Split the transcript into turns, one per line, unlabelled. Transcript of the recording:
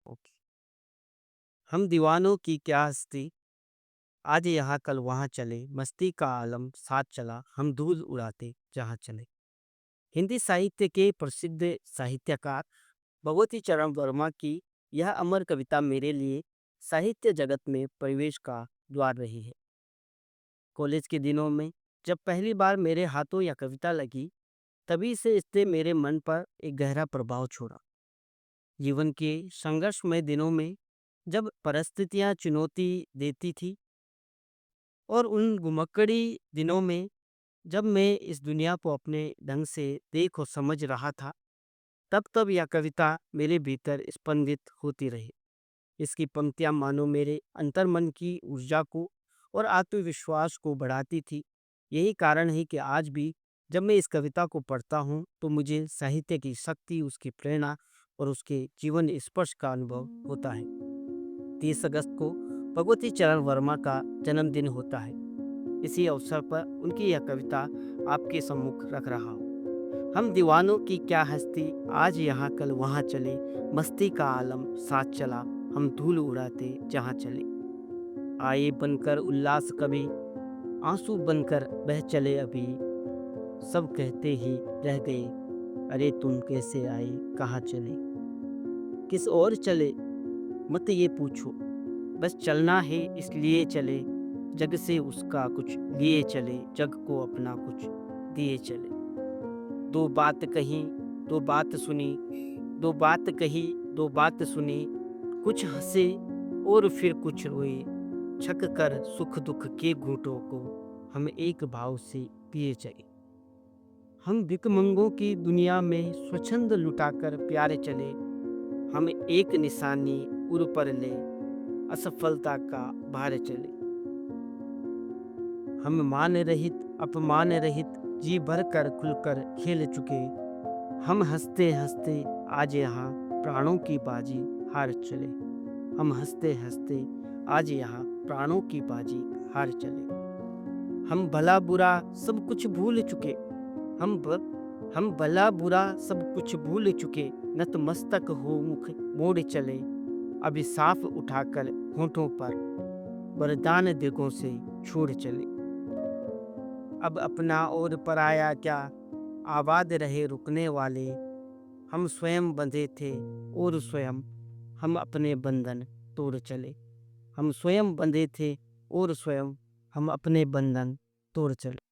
Okay. हम दीवानों की क्या हस्ती, आज यहाँ कल वहाँ चले, मस्ती का आलम साथ चला, हम धूल उड़ाते जहाँ चले। हिंदी साहित्य के प्रसिद्ध साहित्यकार भगवती चरण वर्मा की यह अमर कविता मेरे लिए साहित्य जगत में प्रवेश का द्वार रही है। कॉलेज के दिनों में जब पहली बार मेरे हाथों या कविता लगी, तभी से इसने मेरे मन पर एक गहरा प्रभाव छोड़ा। जीवन के संघर्षमय दिनों में जब परिस्थितियां चुनौती देती थी और उन घुमक्कड़ी दिनों में जब मैं इस दुनिया को अपने ढंग से देख और समझ रहा था, तब तब यह कविता मेरे भीतर स्पंदित होती रही। इसकी पंक्तियां मानो मेरे अंतर्मन की ऊर्जा को और आत्मविश्वास को बढ़ाती थी। यही कारण है कि आज भी जब मैं इस कविता को पढ़ता हूँ तो मुझे साहित्य की शक्ति, उसकी प्रेरणा और उसके जीवन स्पर्श का अनुभव होता है। 30 अगस्त को भगवती चरण वर्मा का जन्मदिन होता है। इसी अवसर पर उनकी यह कविता आपके सम्मुख रख रहा हूँ। हम दीवानों की क्या हस्ती, आज यहाँ कल वहाँ चले, मस्ती का आलम साथ चला, हम धूल उड़ाते जहाँ चले। आए बनकर उल्लास कभी, आंसू बनकर बह चले अभी, सब कहते ही रह गए, अरे तुम कैसे आए, कहाँ चले। किस ओर चले मत ये पूछो, बस चलना है इसलिए चले, जग से उसका कुछ लिए चले, जग को अपना कुछ दिए चले। दो बात कही, दो बात सुनी, दो बात कही, दो बात सुनी, कुछ हंसे और फिर कुछ रोए, छक कर सुख दुख के घूंटों को हम एक भाव से पिए चले। हम भिकमंगों की दुनिया में स्वच्छंद लुटाकर प्यारे चले, हम एक निशानी उर पर ले, असफलता का भार चले। हम मान रहित अपमान रहित जी भर कर खुलकर खेल चुके, हम हंसते हंसते आज यहाँ प्राणों की बाजी हार चले। हम हंसते हंसते आज यहाँ प्राणों की बाजी हार चले। हम भला बुरा सब कुछ भूल चुके, हम भला बुरा सब कुछ भूल चुके, नतमस्तक हो मुख मोड़ चले, अभी साफ उठाकर होठों पर वरदान दिगों से छोड़ चले। अब अपना और पराया क्या, आबाद रहे रुकने वाले, हम स्वयं बंधे थे और स्वयं हम अपने बंधन तोड़ चले। हम स्वयं बंधे थे और स्वयं हम अपने बंधन तोड़ चले।